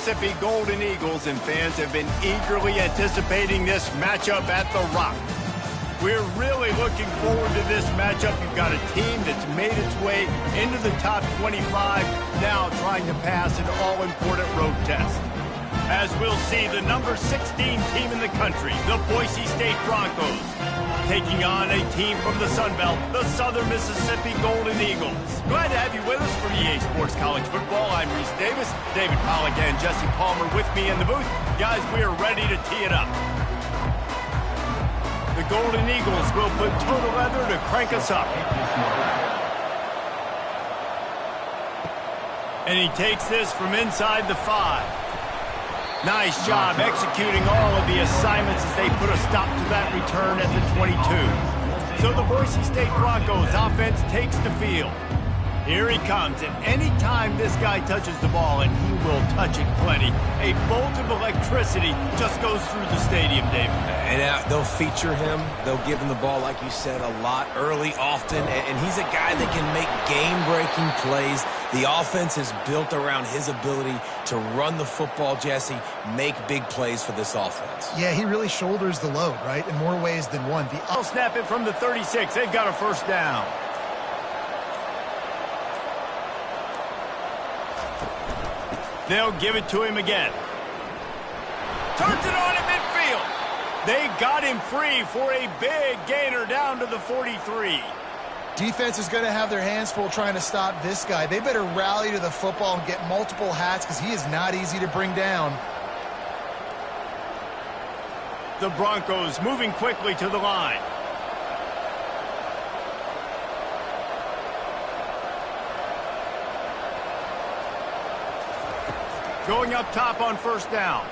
Mississippi Golden Eagles, and fans have been eagerly anticipating this matchup at The Rock. We're really looking forward to this matchup. You've got a team that's made its way into the top 25, now trying to pass an all-important road test. As we'll see, the number 16 team in the country, the Boise State Broncos, taking on a team from the Sun Belt, the Southern Mississippi Golden Eagles. Glad to have you with us for EA Sports College Football. I'm Reese Davis, David Pollack and Jesse Palmer with me in the booth. Guys, we are ready to tee it up. The Golden Eagles will put total leather to crank us up. And he takes this from inside the 5. Nice job executing all of the assignments as they put a stop to that return at the 22. So the Boise State Broncos offense takes the field. Here he comes, and any time this guy touches the ball, and he will touch it plenty, a bolt of electricity just goes through the stadium, David. And they'll feature him. They'll give him the ball, like you said, a lot, early, often. And he's a guy that can make game-breaking plays. The offense is built around his ability to run the football, Jesse, make big plays for this offense. Yeah, he really shoulders the load, right, in more ways than one. They'll snap it from the 36. They've got a first down. They'll give it to him again. Turns it on at midfield. They got him free for a big gainer down to the 43. Defense is going to have their hands full trying to stop this guy. They better rally to the football and get multiple hats because he is not easy to bring down. The Broncos moving quickly to the line. Going up top on first down.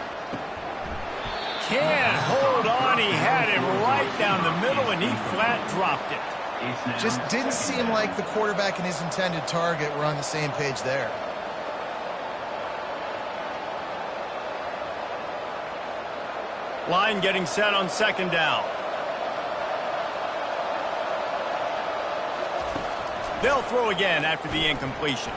Can't hold on. He had it right down the middle, and he flat dropped it. Just didn't seem like the quarterback and his intended target were on the same page there. Line getting set on second down. They'll throw again after the incompletion.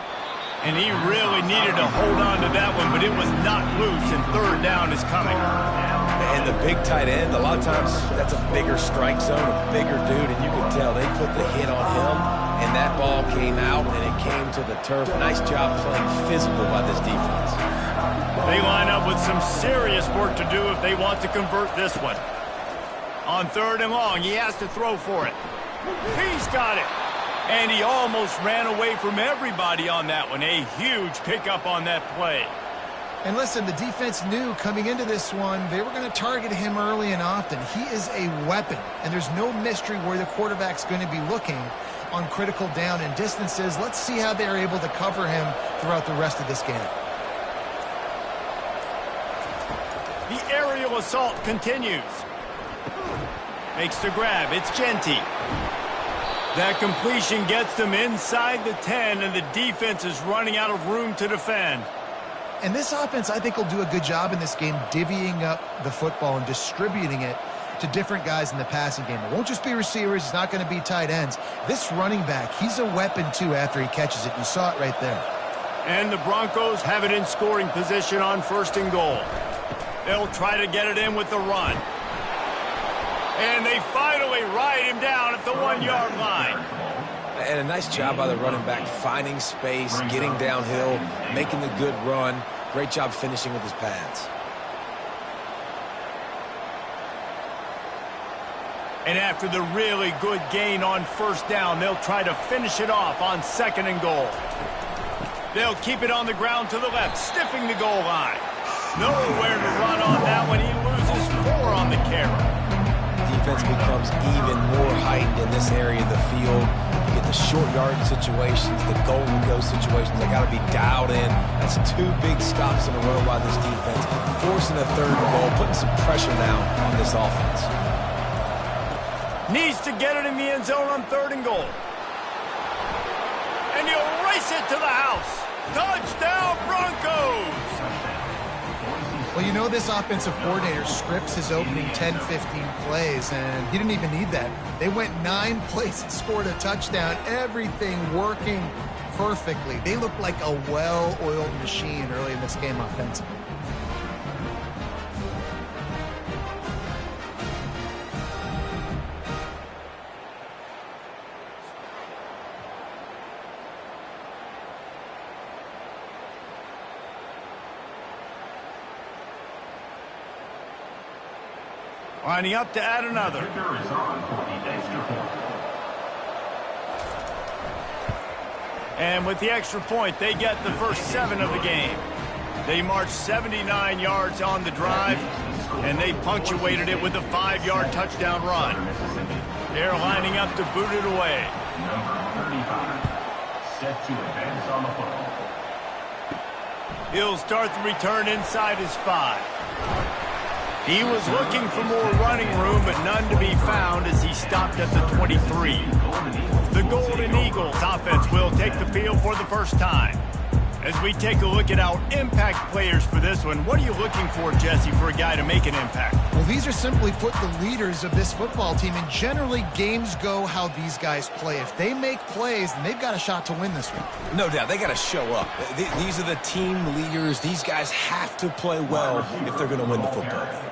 And he really needed to hold on to that one, but it was not loose, and third down is coming. And the big tight end, a lot of times that's a bigger strike zone, a bigger dude, and you can tell they put the hit on him, and that ball came out, and it came to the turf. Nice job playing physical by this defense. They line up with some serious work to do if they want to convert this one. On third and long, he has to throw for it. He's got it. And he almost ran away from everybody on that one. A huge pickup on that play. And listen, the defense knew coming into this one, they were going to target him early and often. He is a weapon, and there's no mystery where the quarterback's going to be looking on critical down and distances. Let's see how they're able to cover him throughout the rest of this game. The aerial assault continues. Makes the grab. It's Genty. That completion gets them inside the 10, and the defense is running out of room to defend. And this offense, I think, will do a good job in this game divvying up the football and distributing it to different guys in the passing game. It won't just be receivers. It's not going to be tight ends. This running back, he's a weapon, too, after he catches it. You saw it right there. And the Broncos have it in scoring position on first and goal. They'll try to get it in with the run. And they finally ride him down at the 1-yard line. And a nice job by the running back, finding space, getting downhill, making the good run. Great job finishing with his pads. And after the really good gain on first down, they'll try to finish it off on second and goal. They'll keep it on the ground to the left, stiffing the goal line. Nowhere to run on that one. He loses 4 on the carry. Defense becomes even more heightened in this area of the field. You get the short yard situations, the golden go situations. They got to be dialed in. That's 2 big stops in a row by this defense, forcing a third and goal, putting some pressure now on this offense. Needs to get it in the end zone on third and goal. And he'll race it to the house. Touchdown, Broncos! Well, you know this offensive coordinator scripts his opening 10-15 plays, and he didn't even need that. They went 9 plays and scored a touchdown, everything working perfectly. They looked like a well-oiled machine early in this game offensively. Lining up to add another. And with the extra point, they get the first 7 of the game. They marched 79 yards on the drive, and they punctuated it with a 5-yard touchdown run. They're lining up to boot it away. Number 35, set to advance on the football. He'll start the return inside his 5. He was looking for more running room, but none to be found as he stopped at the 23. The Golden Eagles offense will take the field for the first time. As we take a look at our impact players for this one, what are you looking for, Jesse, for a guy to make an impact? Well, these are simply put the leaders of this football team, and generally games go how these guys play. If they make plays, then they've got a shot to win this one. No doubt, they got to show up. These are the team leaders. These guys have to play well if they're going to win the football game.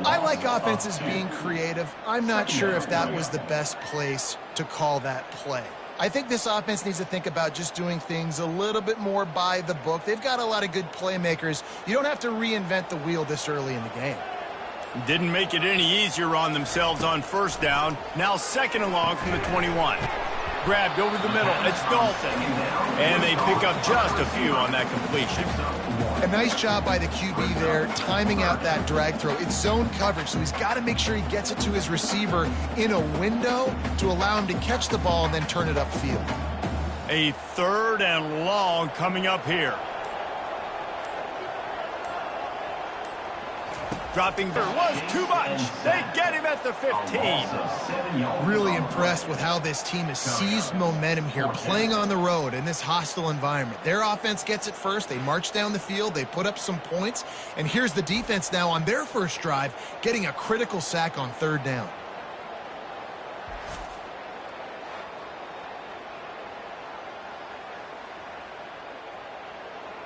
I like offenses being creative. I'm not sure if that was the best place to call that play. I think this offense needs to think about just doing things a little bit more by the book. They've got a lot of good playmakers. You don't have to reinvent the wheel this early in the game. Didn't make it any easier on themselves on first down. Now 2nd and long from the 21. Grabbed over the middle. It's Dalton. And they pick up just a few on that completion. A nice job by the QB there, timing out that drag throw. It's zone coverage, so he's got to make sure he gets it to his receiver in a window to allow him to catch the ball and then turn it upfield. A 3rd and long coming up here. Dropping was too much. They get him at the 15. Really impressed with how this team has seized momentum here, playing on the road in this hostile environment. Their offense gets it first. They march down the field. They put up some points. And here's the defense now on their first drive, getting a critical sack on 3rd down.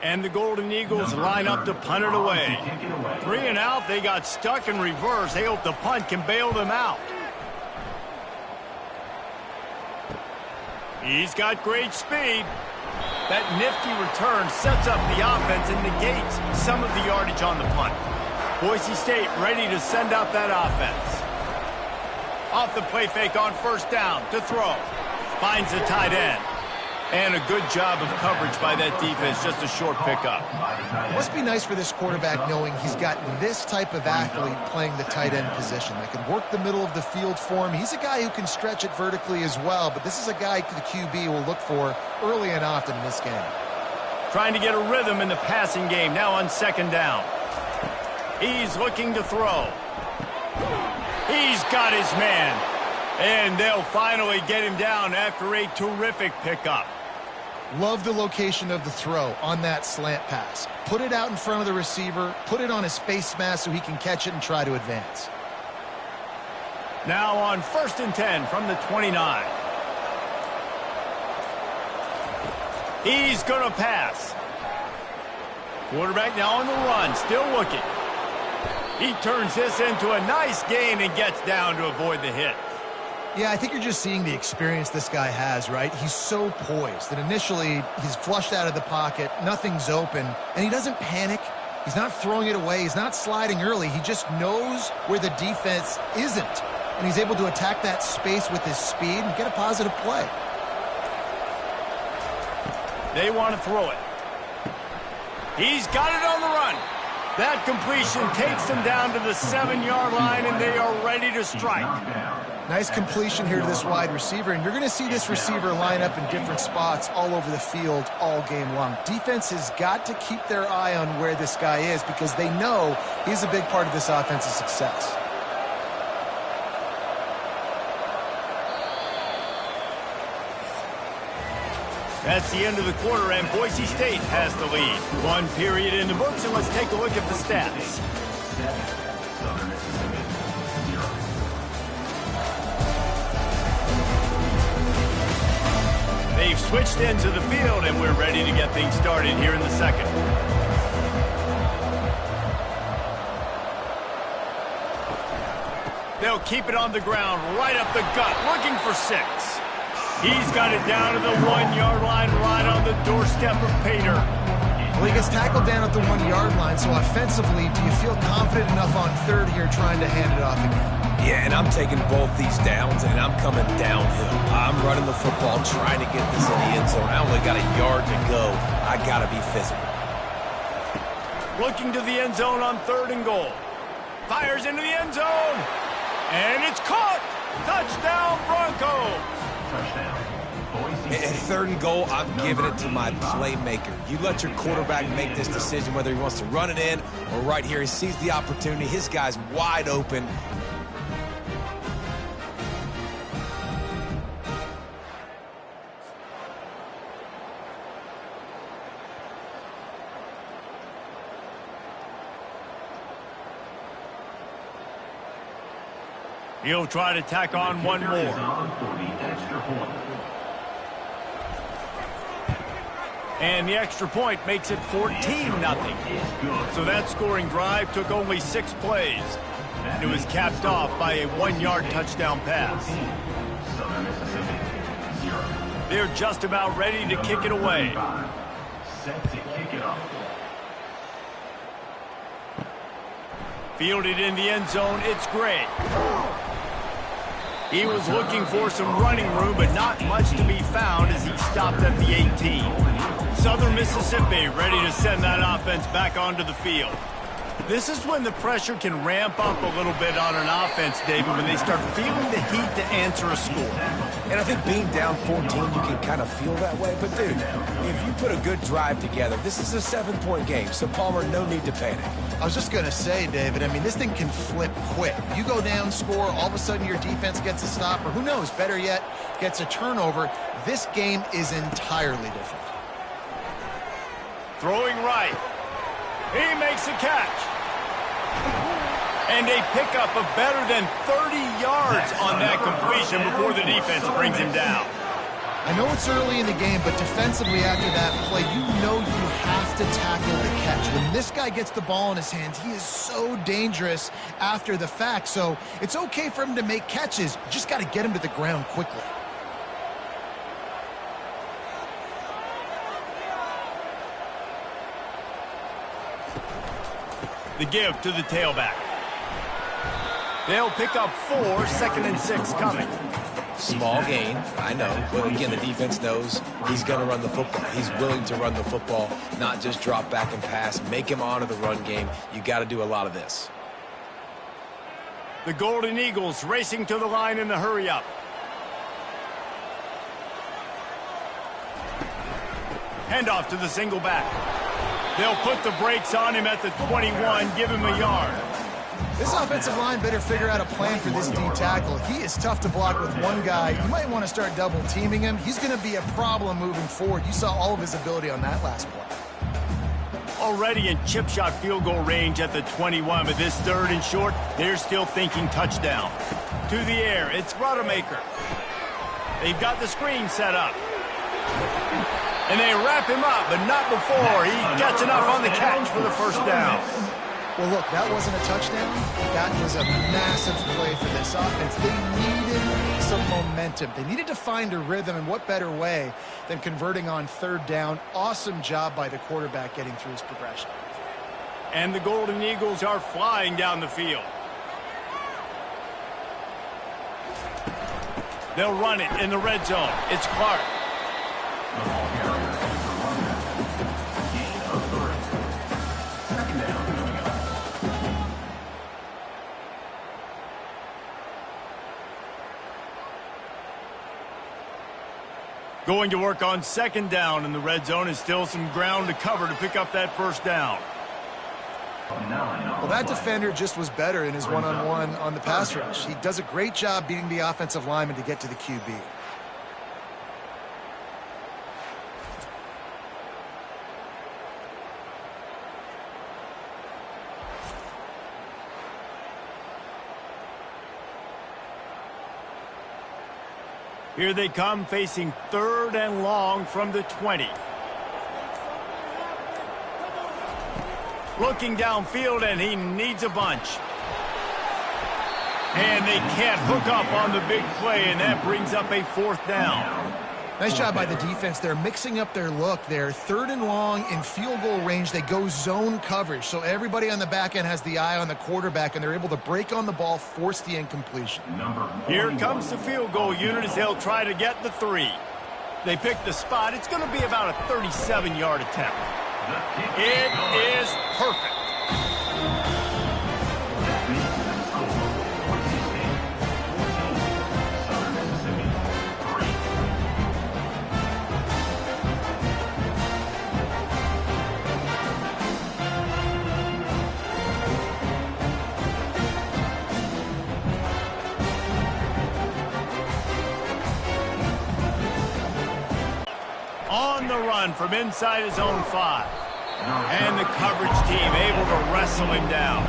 And the Golden Eagles line up to punt it away. 3 and out, they got stuck in reverse. They hope the punt can bail them out. He's got great speed. That nifty return sets up the offense and negates some of the yardage on the punt. Boise State ready to send out that offense. Off the play fake on first down to throw. Finds the tight end. And a good job of coverage by that defense, just a short pickup. It must be nice for this quarterback knowing he's got this type of athlete playing the tight end position. That can work the middle of the field for him. He's a guy who can stretch it vertically as well, but this is a guy the QB will look for early and often in this game. Trying to get a rhythm in the passing game, now on 2nd down. He's looking to throw. He's got his man. And they'll finally get him down after a terrific pickup. Love the location of the throw on that slant pass. Put it out in front of the receiver, put it on his face mask so he can catch it and try to advance. Now on 1st and 10 from the 29. He's going to pass. Quarterback now on the run, still looking. He turns this into a nice gain and gets down to avoid the hit. Yeah, I think you're just seeing the experience this guy has, right? He's so poised that initially he's flushed out of the pocket, nothing's open, and he doesn't panic. He's not throwing it away. He's not sliding early. He just knows where the defense isn't, and he's able to attack that space with his speed and get a positive play. They want to throw it. He's got it on the run. That completion takes them down to the 7-yard line, and they are ready to strike. Nice completion here to this wide receiver, and you're going to see this receiver line up in different spots all over the field all game long. Defense has got to keep their eye on where this guy is because they know he's a big part of this offense's success. That's the end of the quarter, and Boise State has the lead. 1 period in the books, and let's take a look at the stats. They've switched into the field, and we're ready to get things started here in the second. They'll keep it on the ground, right up the gut, looking for 6. He's got it down to the 1-yard line, right on the doorstep of Pater. Well, he gets tackled down at the 1-yard line, so offensively, do you feel confident enough on third here trying to hand it off again? Yeah, and I'm taking both these downs, and I'm coming downhill. I'm running the football, trying to get this in the end zone. I only got a yard to go. I got to be physical. Looking to the end zone on 3rd and goal. Fires into the end zone. And it's caught. Touchdown, Broncos. Touchdown. Boise. At 3rd and goal, I'm giving it to my playmaker. You let your quarterback make this decision, whether he wants to run it in or right here. He sees the opportunity. His guy's wide open. He'll try to tack on one more. And the extra point makes it 14-0. So that scoring drive took only 6 plays. And it was capped off by a 1-yard touchdown pass. They're just about ready to kick it away. Set to kick it off. Fielded in the end zone, it's great. He was looking for some running room, but not much to be found as he stopped at the 18. Southern Mississippi ready to send that offense back onto the field. This is when the pressure can ramp up a little bit on an offense, David, when they start feeling the heat to answer a score. And I think being down 14, you can kind of feel that way. But, dude, if you put a good drive together, this is a 7-point game. So, Palmer, no need to panic. I was just going to say, David, I mean, this thing can flip quick. You go down, score, all of a sudden your defense gets a stop, or who knows, better yet, gets a turnover. This game is entirely different. Throwing right. He makes a catch. And a pickup of better than 30 yards on that completion before the defense brings him down. I know it's early in the game, but defensively after that play, you know you have to tackle the catch. When this guy gets the ball in his hands, he is so dangerous after the fact. So it's okay for him to make catches. You just got to get him to the ground quickly. The give to the tailback. They'll pick up 4, 2nd and 6 coming. Small gain, I know. But again, the defense knows he's going to run the football. He's willing to run the football, not just drop back and pass, make him honor the run game. You got to do a lot of this. The Golden Eagles racing to the line in the hurry-up. Handoff to the single back. They'll put the brakes on him at the 21, give him a yard. This offensive line better figure out a plan for this D tackle. He is tough to block with one guy. You might want to start double teaming him. He's going to be a problem moving forward. You saw all of his ability on that last play. Already in chip shot field goal range at the 21, but this 3rd and short, they're still thinking touchdown. To the air, it's Rodemaker. They've got the screen set up. And they wrap him up, but not before he gets enough on the catch for the first down. Well, look, that wasn't a touchdown. That was a massive play for this offense. They needed some momentum. They needed to find a rhythm, and what better way than converting on 3rd down. Awesome job by the quarterback getting through his progression. And the Golden Eagles are flying down the field. They'll run it in the red zone. It's Clark. The ball carrier is the runner. Gain of 3. 2nd down coming up. Going to work on 2nd down in the red zone, and still some ground to cover to pick up that 1st down. Well, that defender just was better in his one-on-one on the pass rush. He does a great job beating the offensive lineman to get to the QB. Here they come, facing 3rd and long from the 20. Looking downfield, and he needs a bunch. And they can't hook up on the big play, and that brings up a 4th down. Nice job by the defense. They're mixing up their look. They're 3rd and long in field goal range. They go zone coverage. So everybody on the back end has the eye on the quarterback, and they're able to break on the ball, force the incompletion. Here comes the field goal unit as they'll try to get the 3. They pick the spot. It's going to be about a 37-yard attempt. It is perfect. On the run from inside his own 5. And the coverage team able to wrestle him down.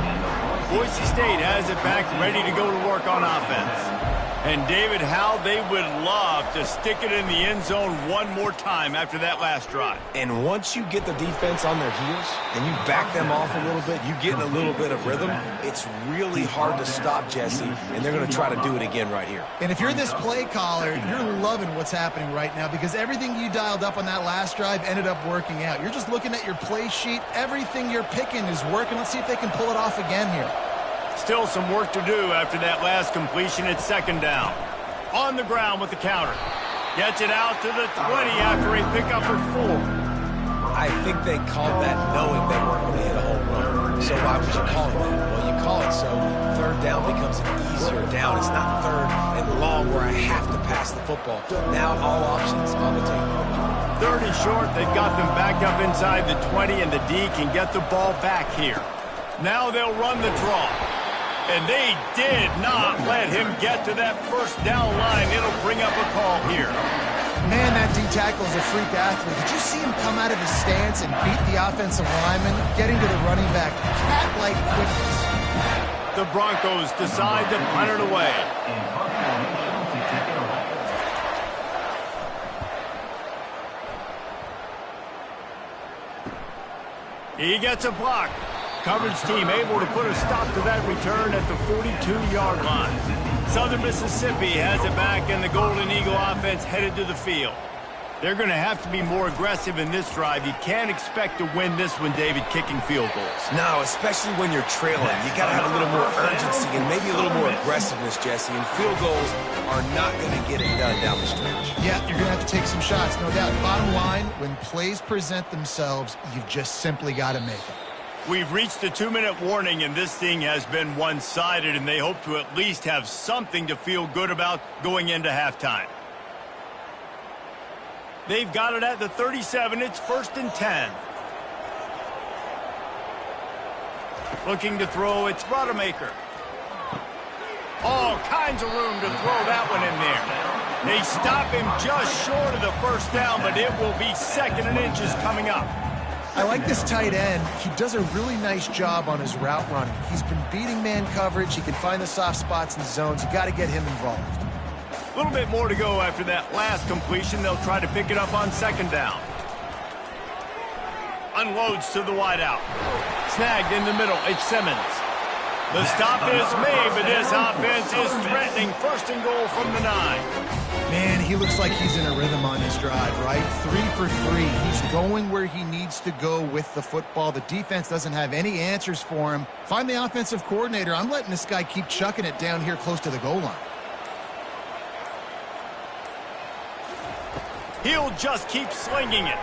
Boise State has it back, ready to go to work on offense. And David, how they would love to stick it in the end zone one more time after that last drive. And once you get the defense on their heels and you back them off a little bit, you get in a little bit of rhythm, it's really hard to stop, Jesse, and they're going to try to do it again right here. And if you're this play caller, you're loving what's happening right now because everything you dialed up on that last drive ended up working out. You're just looking at your play sheet. Everything you're picking is working. Let's see if they can pull it off again here. Still some work to do after that last completion. It's 2nd down. On the ground with the counter. Gets it out to the 20 after a pickup for 4. I think they called that knowing they weren't going to hit a home run. So why would you call it that? Well, you call it so 3rd down becomes an easier down. It's not 3rd and long where I have to pass the football. Now all options on the table. 3rd and short. They've got them back up inside the 20, and the D can get the ball back here. Now they'll run the draw. And they did not let him get to that 1st down line. It'll bring up a call here. Man, that D-tackle is a freak athlete. Did you see him come out of his stance and beat the offensive lineman, getting to the running back? Cat-like quickness. The Broncos decide to punt it away. He gets a block. Coverage team able to put a stop to that return at the 42-yard line. Southern Mississippi has it back, and the Golden Eagle offense headed to the field. They're going to have to be more aggressive in this drive. You can't expect to win this one, David, kicking field goals. No, especially when you're trailing. You got to have a little more urgency and maybe a little more aggressiveness, Jesse. And field goals are not going to get it done down the stretch. Yeah, you're going to have to take some shots, no doubt. Bottom line, when plays present themselves, you've just simply got to make them. We've reached the 2-minute warning, and this thing has been one-sided, and they hope to at least have something to feel good about going into halftime. They've got it at the 37. It's 1st and 10. Looking to throw, it's Rodemaker. All kinds of room to throw that one in there. They stop him just short of the 1st down, but it will be 2nd and inches coming up. I like this tight end. He does a really nice job on his route running. He's been beating man coverage. He can find the soft spots and zones. You got to get him involved. A little bit more to go after that last completion. They'll try to pick it up on 2nd down. Unloads to the wideout. Snagged in the middle. It's Simmons. The stop is made, but this offense is threatening 1st and goal from the 9. Man, he looks like he's in a rhythm on his drive, right? 3 for 3. He's going where he needs to go with the football. The defense doesn't have any answers for him. Find the offensive coordinator. I'm letting this guy keep chucking it down here close to the goal line. He'll just keep slinging it.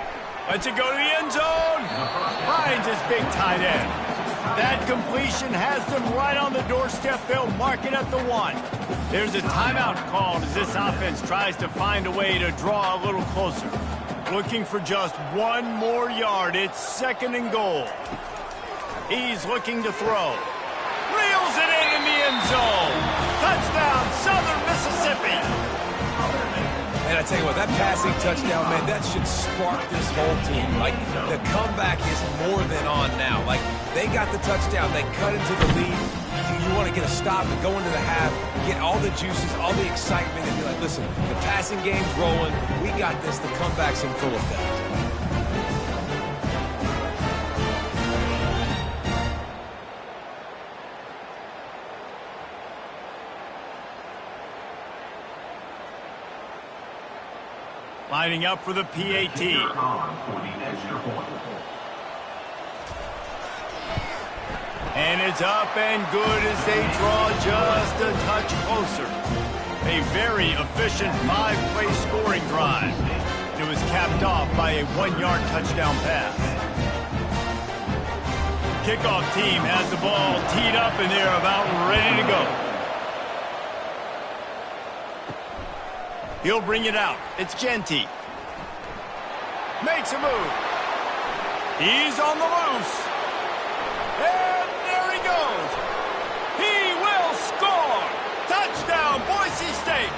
Lets it go to the end zone. Finds his big tight end. That completion has them right on the doorstep. They'll mark it at the 1. There's a timeout called as this offense tries to find a way to draw a little closer. Looking for just 1 more yard. It's 2nd and goal. He's looking to throw. Reels it in the end zone. Touchdown, Southern Mississippi. And I tell you what, that passing touchdown, man, that should spark this whole team. Like, the comeback is more than on now. Like, they got the touchdown. They cut into the lead. You want to get a stop and go into the half, get all the juices, all the excitement, and be like, listen, the passing game's rolling. We got this. The comeback's in full effect. Lining up for the PAT. And it's up and good as they draw just a touch closer. A very efficient 5-play scoring drive. It was capped off by a 1-yard touchdown pass. Kickoff team has the ball teed up and they're about ready to go. He'll bring it out. It's Genty. Makes a move. He's on the loose. And there he goes. He will score. Touchdown, Boise State.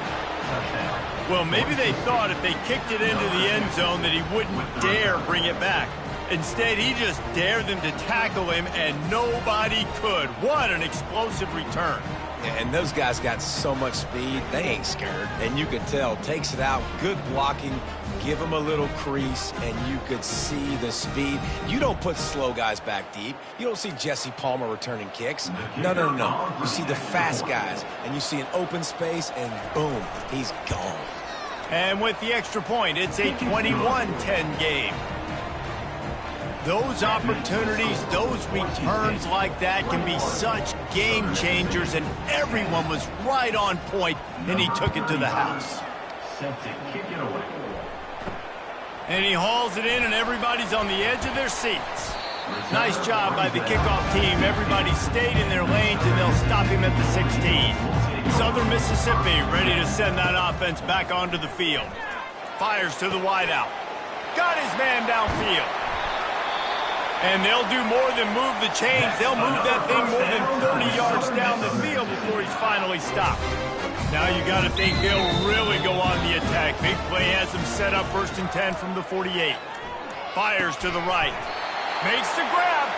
Well, maybe they thought if they kicked it into the end zone that he wouldn't dare bring it back. Instead, he just dared them to tackle him, and nobody could. What an explosive return. And those guys got so much speed, they ain't scared. And you can tell, takes it out, good blocking, give them a little crease, and you could see the speed. You don't put slow guys back deep. You don't see Jesse Palmer returning kicks. No. You see the fast guys, and you see an open space, and boom, he's gone. And with the extra point, it's a 21-10 game. Those opportunities, those returns like that can be such game changers, and everyone was right on point, and he took it to the house. And he hauls it in, and everybody's on the edge of their seats. Nice job by the kickoff team. Everybody stayed in their lanes, and they'll stop him at the 16. Southern Mississippi ready to send that offense back onto the field. Fires to the wideout. Got his man downfield. And they'll do more than move the chains. They'll move that thing more than 30 yards down the field before he's finally stopped. Now you got to think they'll really go on the attack. Big play has them set up 1st and 10 from the 48. Fires to the right. Makes the grab.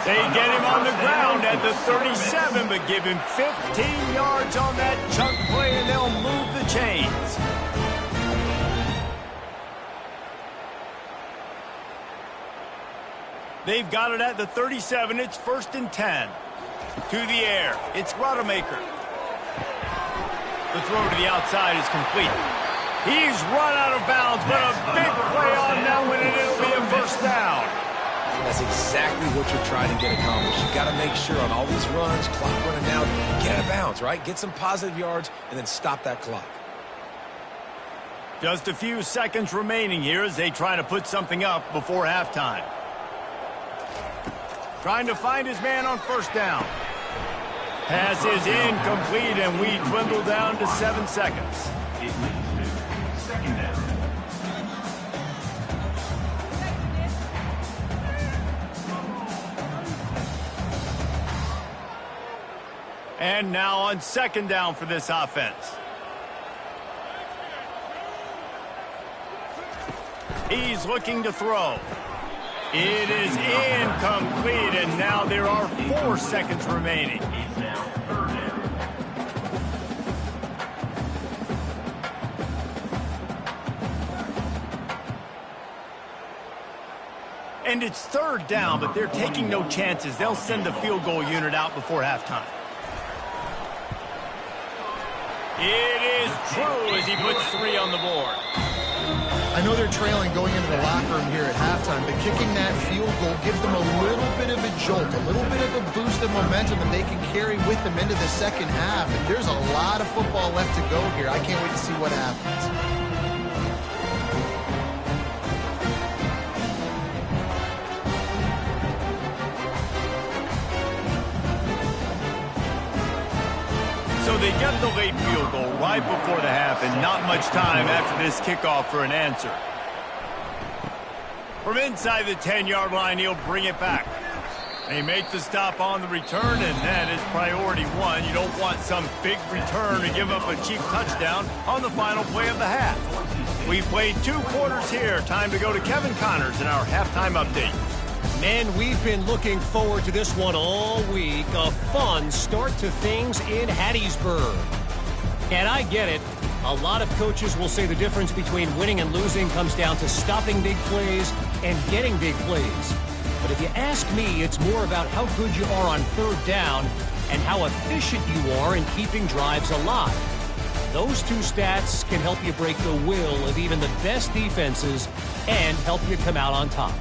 They get him on the ground at the 37, but give him 15 yards on that chunk play, and they'll move the chains. They've got it at the 37. It's 1st and 10. To the air. It's Rodemaker. The throw to the outside is complete. He's run out of bounds, but a big play on that one, and it'll be a 1st down. That's exactly what you're trying to get accomplished. You got to make sure on all these runs, clock running down, get out of bounds, right? Get some positive yards, and then stop that clock. Just a few seconds remaining here as they try to put something up before halftime. Trying to find his man on 1st down. Pass is incomplete, and we dwindle down to 7 seconds. It leads to 2nd down. And now on 2nd down for this offense. He's looking to throw. It is incomplete, and now there are 4 seconds remaining. It's now 3rd down. And it's 3rd down, but they're taking no chances. They'll send the field goal unit out before halftime. It is true as he puts 3 on the board. I know they're trailing going into the locker room here at halftime, but kicking that field goal gives them a little bit of a jolt, a little bit of a boost of momentum that they can carry with them into the 2nd half. And there's a lot of football left to go here. I can't wait to see what happens. So they get the late field goal right before the half, and not much time after this kickoff for an answer. From inside the 10-yard line, he'll bring it back. They make the stop on the return, and that is priority 1. You don't want some big return to give up a cheap touchdown on the final play of the half. We've played 2 quarters here. Time to go to Kevin Connors in our halftime update. And we've been looking forward to this one all week. A fun start to things in Hattiesburg. And I get it. A lot of coaches will say the difference between winning and losing comes down to stopping big plays and getting big plays. But if you ask me, it's more about how good you are on 3rd down and how efficient you are in keeping drives alive. Those two stats can help you break the will of even the best defenses and help you come out on top.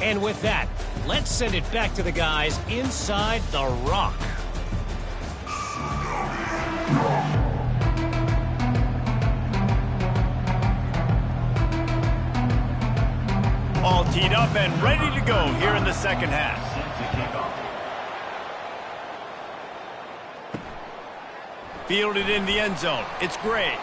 And with that, let's send it back to the guys inside the Rock. All teed up and ready to go here in the second half. Fielded in the end zone. It's Gray.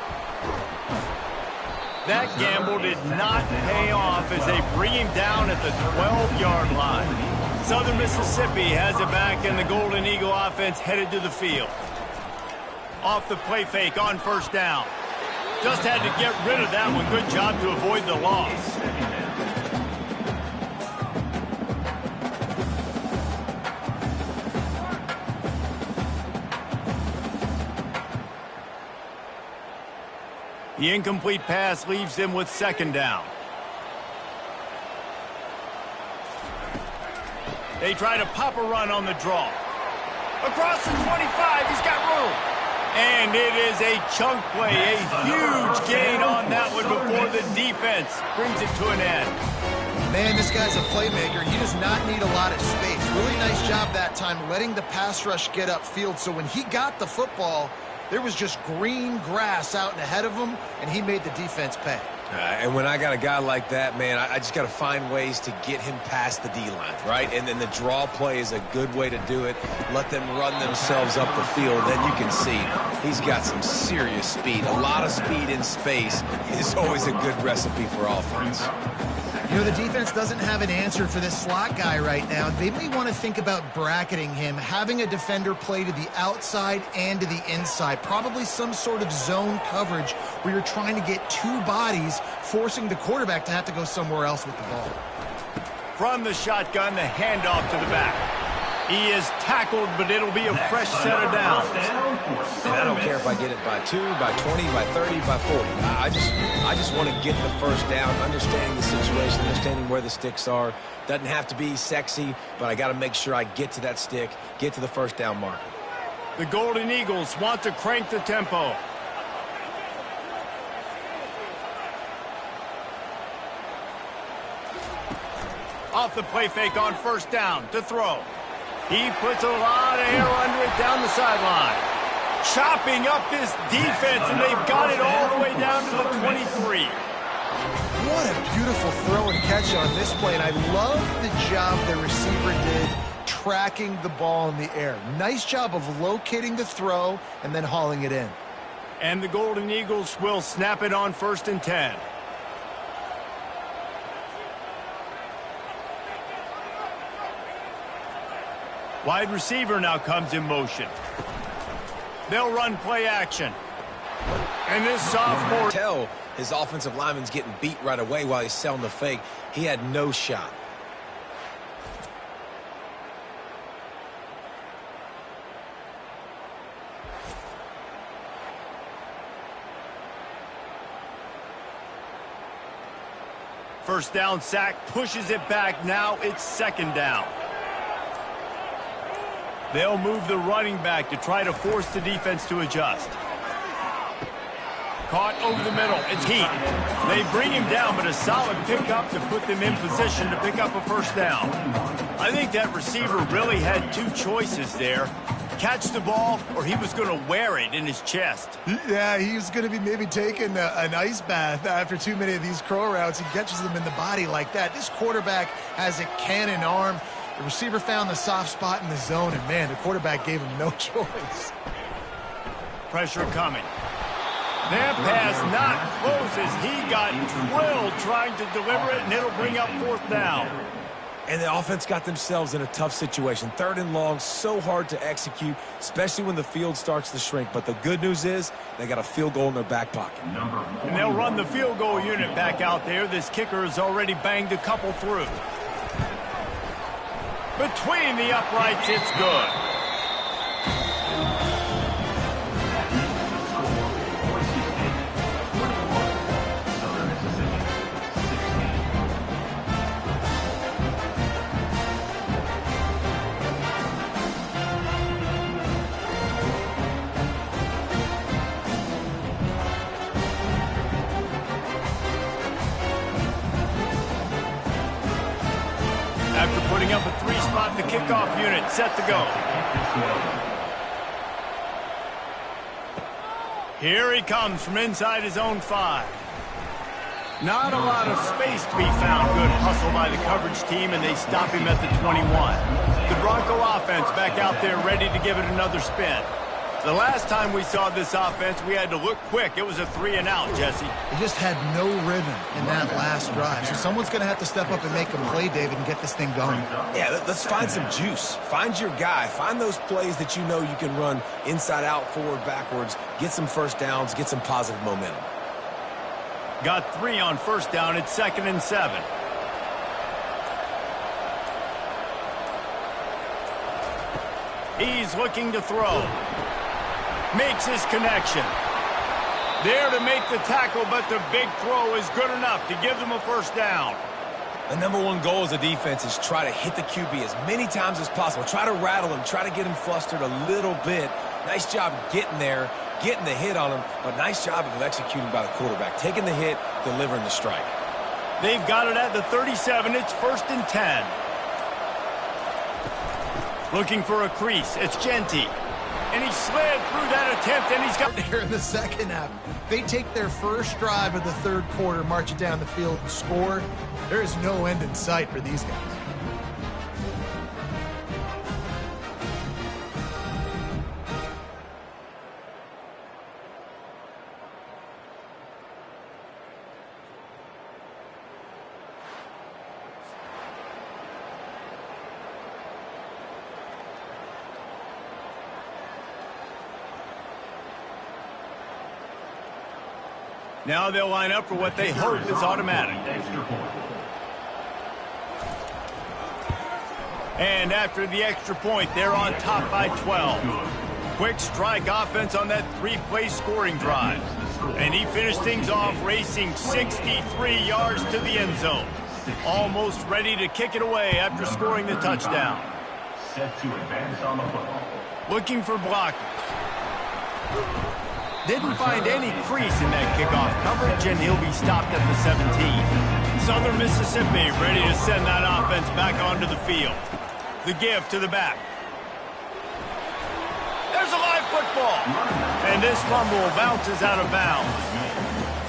That gamble did not pay off as they bring him down at the 12-yard line. Southern Mississippi has it back, and the Golden Eagle offense headed to the field. Off the play fake on first down. Just had to get rid of that one. Good job to avoid the loss. The incomplete pass leaves them with second down. They try to pop a run on the draw. Across the 25, he's got room. And it is a chunk play, a huge gain on that one before the defense brings it to an end. Man, this guy's a playmaker. He does not need a lot of space. Really nice job that time letting the pass rush get upfield. So when he got the football, there was just green grass out and ahead of him, and he made the defense pay. And when I got a guy like that, man, I just got to find ways to get him past the D-line, right? And then the draw play is a good way to do it. Let them run themselves up the field. Then you can see he's got some serious speed. A lot of speed in space is always a good recipe for offense. You know, the defense doesn't have an answer for this slot guy right now. They may want to think about bracketing him, having a defender play to the outside and to the inside. Probably some sort of zone coverage where you're trying to get two bodies, forcing the quarterback to have to go somewhere else with the ball. From the shotgun, the handoff to the back. He is tackled, but it'll be a fresh set of downs. And I don't care if I get it by 2, by 20, by 30, by 40. I just want to get the first down, understanding the situation, understanding where the sticks are. Doesn't have to be sexy, but I got to make sure I get to that stick, get to the first down marker. The Golden Eagles want to crank the tempo. Off the play fake on first down to throw. He puts a lot of air under it down the sideline. Chopping up this defense, and they've got it all the way down to the 23. What a beautiful throw and catch on this play, and I love the job the receiver did tracking the ball in the air. Nice job of locating the throw and then hauling it in. And the Golden Eagles will snap it on 1st and 10. Wide receiver now comes in motion. They'll run play action. And this sophomore... Tell his offensive lineman's getting beat right away while he's selling the fake. He had no shot. First down sack, pushes it back. Now it's second down. They'll move the running back to try to force the defense to adjust. Caught over the middle. It's Heat. They bring him down, but a solid pickup to put them in position to pick up a first down. I think that receiver really had two choices there. Catch the ball, or he was going to wear it in his chest. Yeah, he was going to be maybe taking an ice bath after too many of these crow routes. He catches them in the body like that. This quarterback has a cannon arm. The receiver found the soft spot in the zone, and, man, the quarterback gave him no choice. Pressure coming. That pass not close as he got drilled trying to deliver it, and it'll bring up 4th down. And the offense got themselves in a tough situation. 3rd and long, so hard to execute, especially when the field starts to shrink. But the good news is they got a field goal in their back pocket. And they'll run the field goal unit back out there. This kicker has already banged a couple through. Between the uprights, it's good. after putting up a 3-spot, the kickoff unit set to go. Here he comes from inside his own 5. Not a lot of space to be found. Good hustle by the coverage team, and they stop him at the 21. The Bronco offense back out there ready to give it another spin. The last time we saw this offense, we had to look quick. It was a 3-and-out, Jesse. They just had no rhythm in that last drive. So someone's going to have to step up and make a play, David, and get this thing going. Yeah, let's find some juice. Find your guy. Find those plays that you know you can run inside out, forward, backwards. Get some first downs. Get some positive momentum. Got 3 on first down. It's 2nd and 7. He's looking to throw. Makes his connection. There to make the tackle, but the big throw is good enough to give them a first down. The number one goal as a defense is try to hit the QB as many times as possible. Try to rattle him. Try to get him flustered a little bit. Nice job getting there, getting the hit on him, but nice job of executing by the quarterback. Taking the hit, delivering the strike. They've got it at the 37. It's 1st and 10. Looking for a crease. It's Genty. And he slid through that attempt, and he's got here in the second half. They take their first drive of the third quarter, march it down the field, and score. There is no end in sight for these guys. Now they'll line up for what they hope is automatic. And after the extra point, they're on top by 12. Quick strike offense on that 3-play scoring drive. And he finished things off racing 63 yards to the end zone. Almost ready to kick it away after scoring the touchdown. Set to advance on the football. Looking for blockers. Didn't find any crease in that kickoff coverage, and he'll be stopped at the 17. Southern Mississippi ready to send that offense back onto the field. The give to the back. There's a live football. And this fumble bounces out of bounds.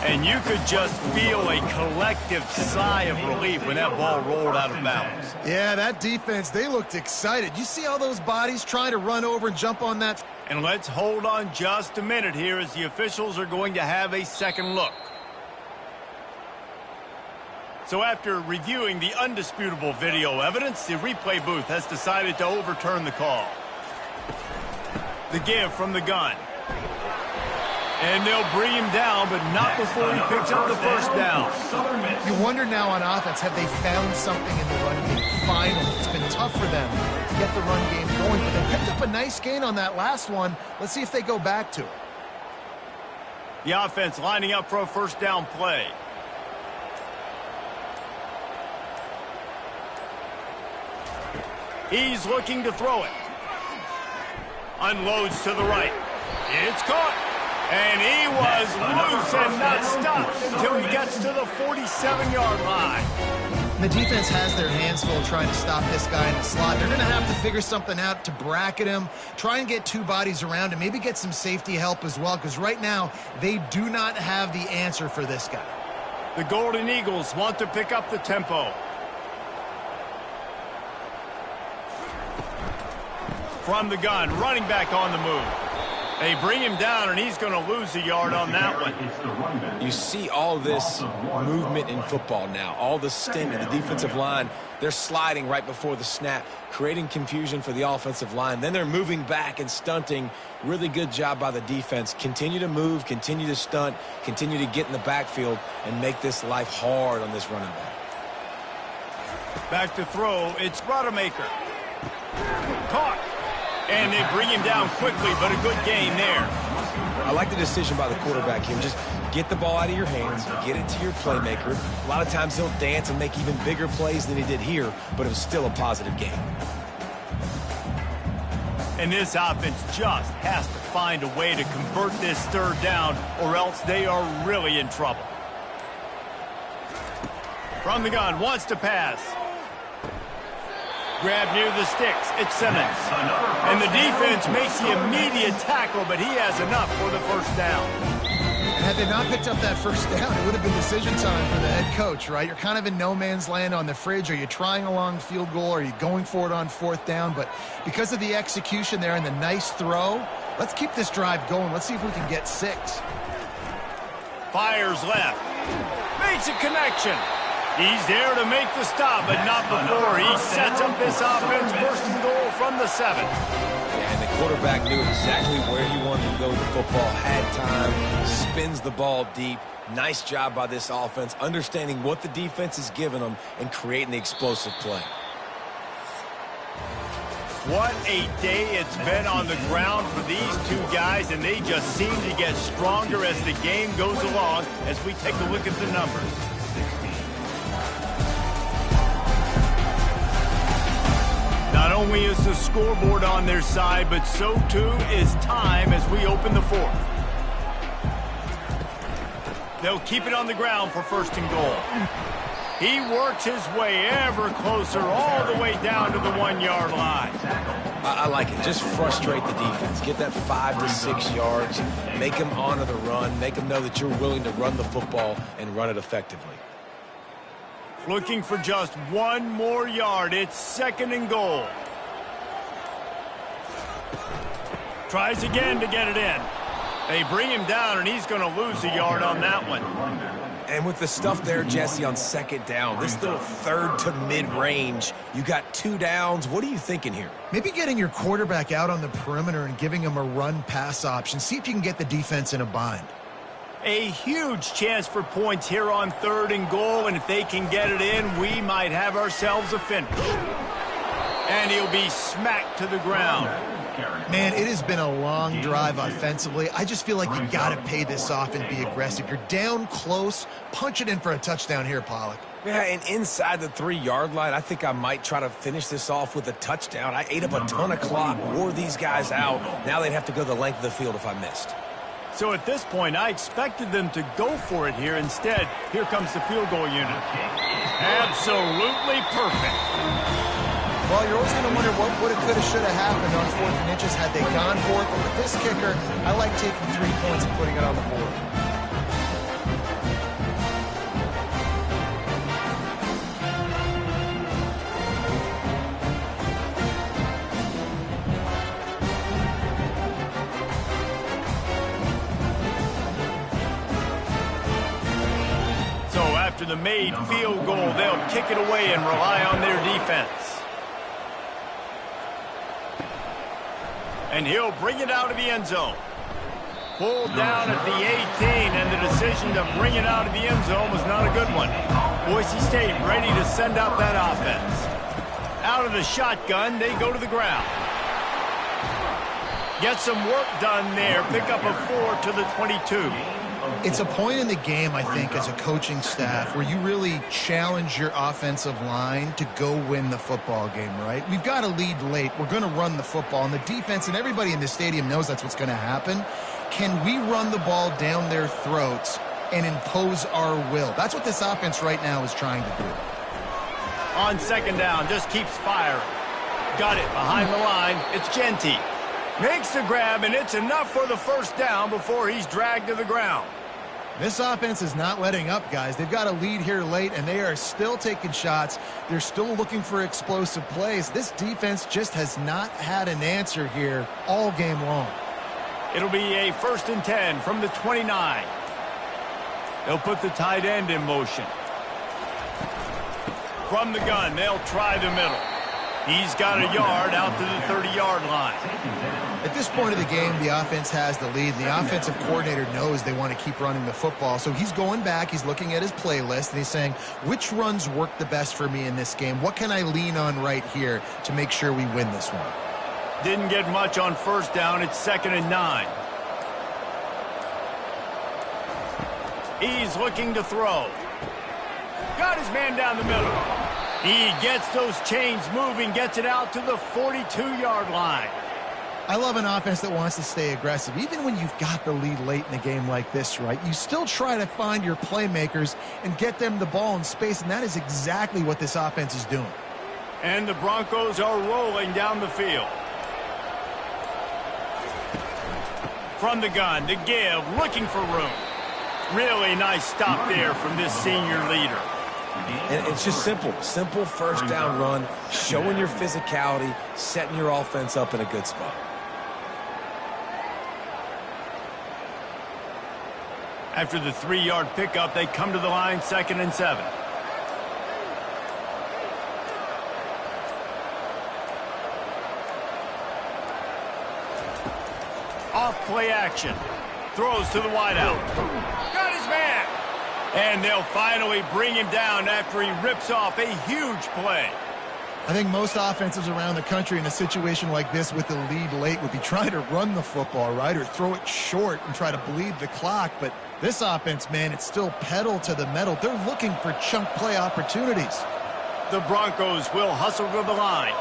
And you could just feel a collective sigh of relief when that ball rolled out of bounds. Yeah, that defense, they looked excited. You see all those bodies trying to run over and jump on that. And let's hold on just a minute here as the officials are going to have a second look. So after reviewing the undisputable video evidence, the replay booth has decided to overturn the call. The give from the gun. And they'll bring him down, but not before he picks up the first down. You wonder now on offense, have they found something in the run game? Finally, it's been tough for them to get the run game going, but they picked up a nice gain on that last one. Let's see if they go back to it. The offense lining up for a first down play. He's looking to throw it. Unloads to the right. It's caught. And he was loose and not stopped until he gets to the 47-yard line. The defense has their hands full trying to stop this guy in the slot. They're going to have to figure something out to bracket him, try and get 2 bodies around him, maybe get some safety help as well, because right now they do not have the answer for this guy. The Golden Eagles want to pick up the tempo. From the gun, running back on the move. They bring him down, and he's going to lose a yard on that one. You see all this movement in football now, all the stint in the defensive line. They're sliding right before the snap, creating confusion for the offensive line. Then they're moving back and stunting. Really good job by the defense. Continue to move, continue to stunt, continue to get in the backfield, and make this life hard on this running back. Back to throw, it's Rodemaker. Caught. And they bring him down quickly, but a good gain there. I like the decision by the quarterback here. Just get the ball out of your hands, get it to your playmaker. A lot of times he'll dance and make even bigger plays than he did here, but it was still a positive game. And this offense just has to find a way to convert this third down, or else they are really in trouble. From the gun, wants to pass. Grab near the sticks. It's Simmons. And the defense makes the immediate tackle, but he has enough for the first down. And had they not picked up that first down, it would have been decision time for the head coach, right? You're kind of in no man's land on the fridge. Are you trying a long field goal? Are you going for it on fourth down? But because of the execution there and the nice throw, let's keep this drive going. Let's see if we can get 6. Fires left. Makes a connection. He's there to make the stop, but not before he sets up this offense. First and goal from the 7. Yeah, and the quarterback knew exactly where he wanted to go with the football, had time, spins the ball deep. Nice job by this offense, understanding what the defense is giving them and creating the explosive play. What a day it's been on the ground for these two guys, and they just seem to get stronger as the game goes along as we take a look at the numbers. Not only is the scoreboard on their side, but so too is time as we open the 4th. They'll keep it on the ground for first and goal. He works his way ever closer all the way down to the 1-yard line. I like it. Just frustrate the defense. Get that 5 to 6 yards. Make them honor the run. Make them know that you're willing to run the football and run it effectively. Looking for just 1 more yard. It's second and goal. Tries again to get it in. They bring him down, and he's going to lose a yard on that one. And with the stuff there, Jesse, on second down, this little third to mid-range, you got 2 downs. What are you thinking here? Maybe getting your quarterback out on the perimeter and giving him a run-pass option. See if you can get the defense in a bind. A huge chance for points here on third and goal, and if they can get it in, we might have ourselves a finish. And he'll be smacked to the ground. Man, it has been a long drive offensively. I just feel like you got to pay this off and be aggressive. You're down close. Punch it in for a touchdown here, Pollock. Yeah, and inside the 3-yard line, I think I might try to finish this off with a touchdown. I ate up a ton of clock, wore these guys out. Now they'd have to go the length of the field if I missed. So at this point, I expected them to go for it here. Instead, here comes the field goal unit. Absolutely perfect. Well, you're always going to wonder what would have, could have, should have happened on 4th and inches had they gone for it. But with this kicker, I like taking 3 points and putting it on the board. So after the made field goal, they'll kick it away and rely on their defense. And he'll bring it out of the end zone. Pulled down at the 18, and the decision to bring it out of the end zone was not a good one. Boise State ready to send out that offense. Out of the shotgun, they go to the ground. Get some work done there. Pick up a 4 to the 22. It's a point in the game, I think, as a coaching staff where you really challenge your offensive line to go win the football game, right? We've got a lead late. We're going to run the football, and the defense and everybody in the stadium knows that's what's going to happen. Can we run the ball down their throats and impose our will? That's what this offense right now is trying to do. On second down, just keeps firing. Got it behind the line. It's Genty. Makes the grab, and it's enough for the first down before he's dragged to the ground. This offense is not letting up, guys. They've got a lead here late, and they are still taking shots. They're still looking for explosive plays. This defense just has not had an answer here all game long. It'll be a 1st and 10 from the 29. They'll put the tight end in motion. From the gun, they'll try the middle. He's got a yard out to the 30-yard line. At this point of the game, the offense has the lead. The offensive coordinator knows they want to keep running the football. So he's going back, he's looking at his playlist, and he's saying, which runs work the best for me in this game? What can I lean on right here to make sure we win this one? Didn't get much on first down. It's 2nd and 9. He's looking to throw. Got his man down the middle. He gets those chains moving, gets it out to the 42-yard line. I love an offense that wants to stay aggressive. Even when you've got the lead late in a game like this, right, you still try to find your playmakers and get them the ball in space, and that is exactly what this offense is doing. And the Broncos are rolling down the field. From the gun to give, looking for room. Really nice stop there from this senior leader. And it's just simple. Simple first down run, showing your physicality, setting your offense up in a good spot. After the 3-yard pickup, they come to the line, 2nd and 7. Off play action. Throws to the wideout. Got his man. And they'll finally bring him down after he rips off a huge play. I think most offenses around the country in a situation like this with the lead late would be trying to run the football, right, or throw it short and try to bleed the clock. But this offense, man, it's still pedal to the metal. They're looking for chunk play opportunities. The Broncos will hustle to the line.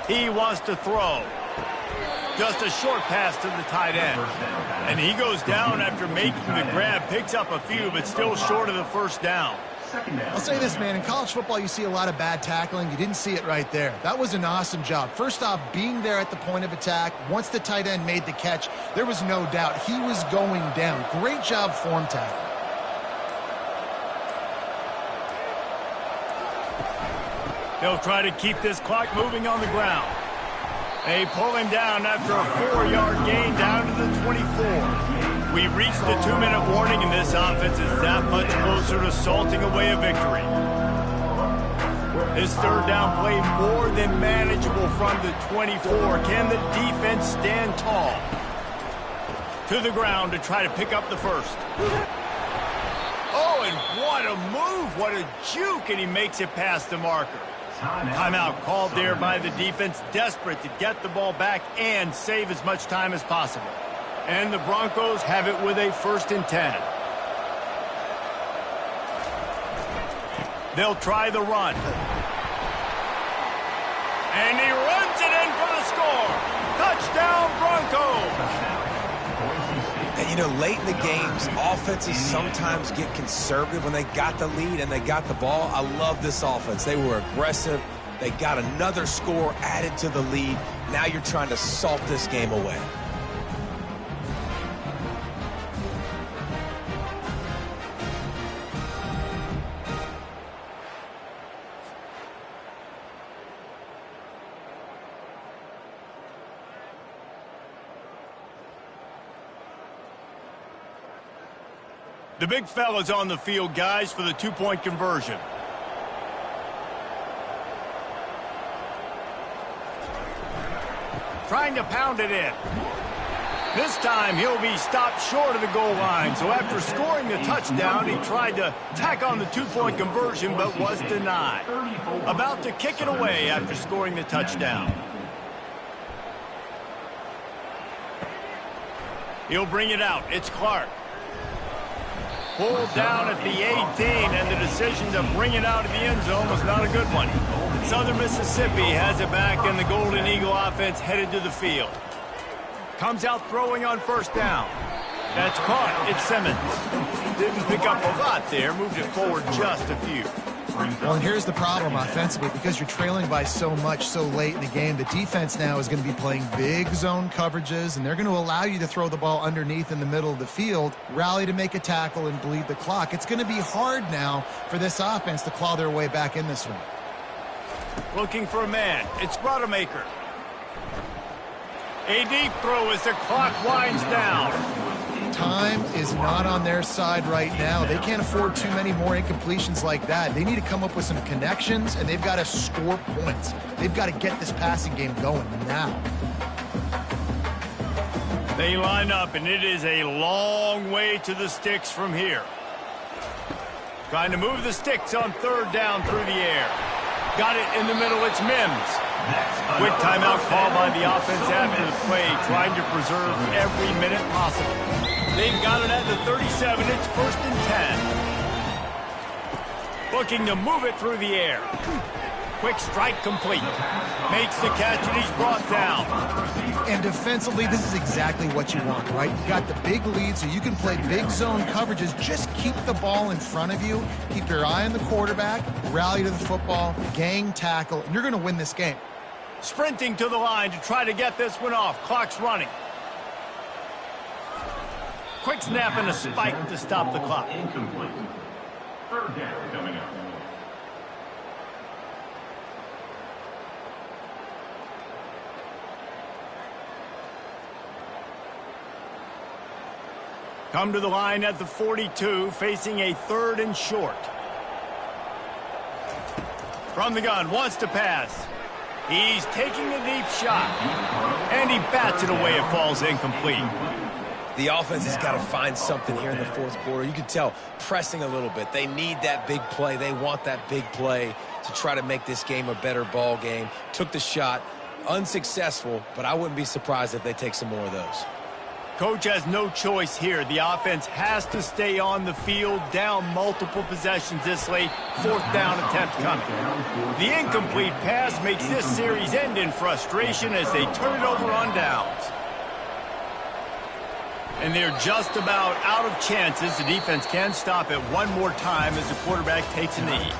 He wants to throw. Just a short pass to the tight end. And he goes down after making the grab. Picks up a few, but still short of the first down. I'll say this, man. In college football, you see a lot of bad tackling. You didn't see it right there. That was an awesome job. First off, being there at the point of attack. Once the tight end made the catch, there was no doubt he was going down. Great job form tackling. They'll try to keep this clock moving on the ground. They pull him down after a 4-yard gain down to the 24. We've reached the 2-minute warning, and this offense is that much closer to salting away a victory. This third down play more than manageable from the 24. Can the defense stand tall? To the ground to try to pick up the first. Oh, and what a move, what a juke, and he makes it past the marker. Timeout called there by the defense, desperate to get the ball back and save as much time as possible. And the Broncos have it with a 1st and 10. They'll try the run. And he runs it in for the score. Touchdown, Broncos! And, you know, late in the games, offenses sometimes get conservative when they got the lead and they got the ball. I love this offense. They were aggressive. They got another score added to the lead. Now you're trying to salt this game away. The big fella's on the field, guys, for the 2-point conversion. Trying to pound it in. This time he'll be stopped short of the goal line. So after scoring the touchdown, he tried to tack on the 2-point conversion but was denied. About to kick it away after scoring the touchdown. He'll bring it out. It's Clark. Pulled down at the 18, and the decision to bring it out of the end zone was not a good one. Southern Mississippi has it back, and the Golden Eagle offense headed to the field. Comes out throwing on 1st down. That's caught. It's Simmons. Didn't pick up a lot there. Moved it forward just a few. Well, and here's the problem offensively. Because you're trailing by so much so late in the game, the defense now is going to be playing big zone coverages, and they're going to allow you to throw the ball underneath in the middle of the field, rally to make a tackle, and bleed the clock. It's going to be hard now for this offense to claw their way back in this one. Looking for a man. It's Rodemaker. A deep throw as the clock winds down. Time is not on their side right now. They can't afford too many more incompletions like that. They need to come up with some connections, and they've got to score points. They've got to get this passing game going now. They line up, and it is a long way to the sticks from here. Trying to move the sticks on 3rd down through the air. Got it in the middle. It's Mims. Quick timeout call by the offense after the play, trying to preserve every minute possible. They've got it at the 37. It's 1st and 10. Looking to move it through the air. Quick strike complete. Makes the catch, and he's brought down. And defensively, this is exactly what you want, right? You got the big lead, so you can play big zone coverages. Just keep the ball in front of you. Keep your eye on the quarterback. Rally to the football. Gang tackle. And you're going to win this game. Sprinting to the line to try to get this one off. Clock's running. Quick snap and a spike to stop the clock. Incomplete. Third down coming up. Come to the line at the 42, facing a 3rd and short. From the gun, wants to pass. He's taking a deep shot. And he bats it away. It falls incomplete. The offense has got to find something here in the fourth quarter. You can tell pressing a little bit. They need that big play. They want that big play to try to make this game a better ball game. Took the shot. Unsuccessful, but I wouldn't be surprised if they take some more of those. Coach has no choice here. The offense has to stay on the field, down multiple possessions this late. 4th down attempt coming. The incomplete pass makes this series end in frustration as they turn it over on downs. And they're just about out of chances. The defense can stop it one more time as the quarterback takes a knee.